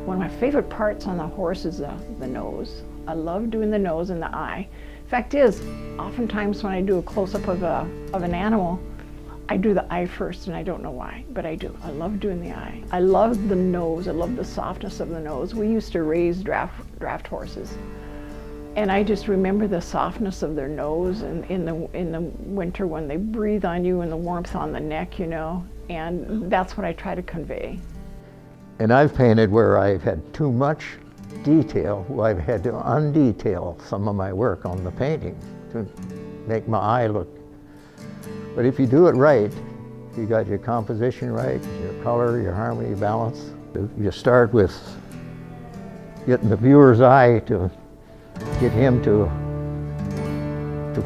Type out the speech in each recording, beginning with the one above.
One of my favorite parts on the horse is the nose. I love doing the nose and the eye. Fact is, oftentimes when I do a close-up of an animal, I do the eye first, and I don't know why, but I do. I love doing the eye. I love the nose. I love the softness of the nose. We used to raise draft horses, and I just remember the softness of their nose, and in the winter when they breathe on you, and the warmth on the neck, you know, and that's what I try to convey. And I've painted where I've had too much detail, where I've had to undetail some of my work on the painting to make my eye look. But if you do it right, you got your composition right, your color, your harmony, balance. You start with getting the viewer's eye to get him to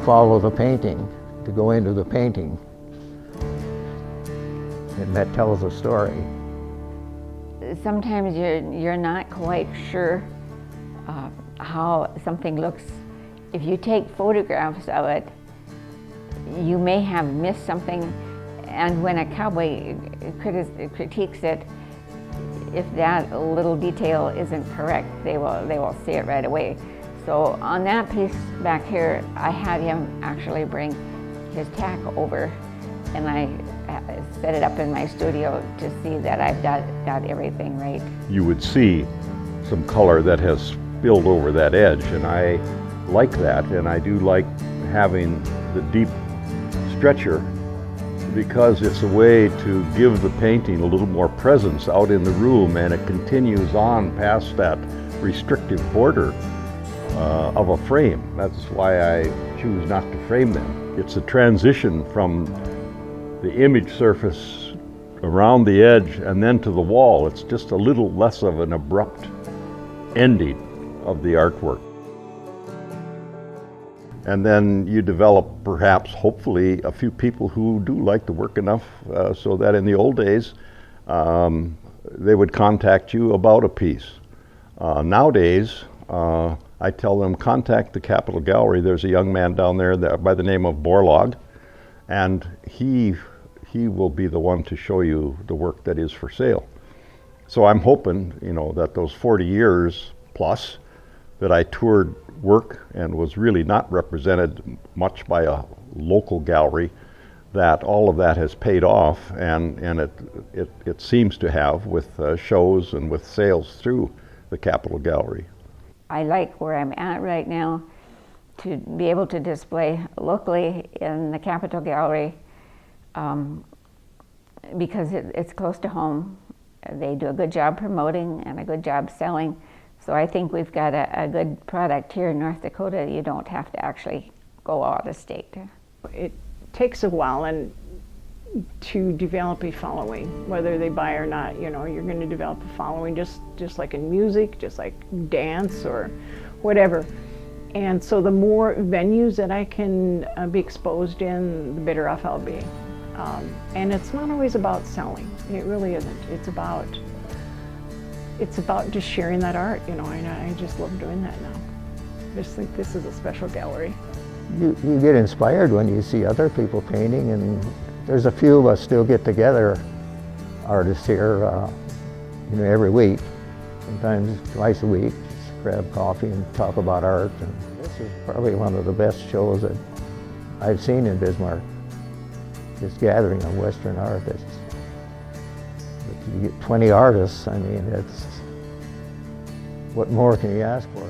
follow the painting, to go into the painting. And that tells a story. Sometimes you're not quite sure how something looks. If you take photographs of it, you may have missed something, and when a cowboy critiques it, if that little detail isn't correct, they will see it right away. So on that piece back here, I had him actually bring his tack over, and I set it up in my studio to see that I've got everything right. You would see some color that has spilled over that edge, and I like that, and I do like having the deep stretcher because it's a way to give the painting a little more presence out in the room, and it continues on past that restrictive border of a frame. That's why I choose not to frame them. It's a transition from the image surface around the edge and then to the wall. It's just a little less of an abrupt ending of the artwork. And then you develop, perhaps, hopefully, a few people who do like the work enough so that in the old days, they would contact you about a piece. Nowadays, I tell them, contact the Capitol Gallery. There's a young man down there by the name of Borlaug, and he will be the one to show you the work that is for sale. So I'm hoping, you know, that those 40 years plus that I toured work and was really not represented much by a local gallery, that all of that has paid off, and it seems to have with shows and with sales through the Capitol Gallery. I like where I'm at right now to be able to display locally in the Capitol Gallery because it's close to home. They do a good job promoting and a good job selling. So I think we've got a good product here in North Dakota. You don't have to actually go out of state. It takes a while to develop a following, whether they buy or not. You know, you're going to develop a following just like in music, just like dance or whatever. And so the more venues that I can be exposed in, the better off I'll be. And it's not always about selling. It really isn't. It's about just sharing that art, you know, and I just love doing that now. I just think this is a special gallery. You get inspired when you see other people painting, and there's a few of us still get together, artists here, you know, every week, sometimes twice a week, just grab coffee and talk about art. And this is probably one of the best shows that I've seen in Bismarck. This gathering of Western art. You get 20 artists, I mean, what more can you ask for?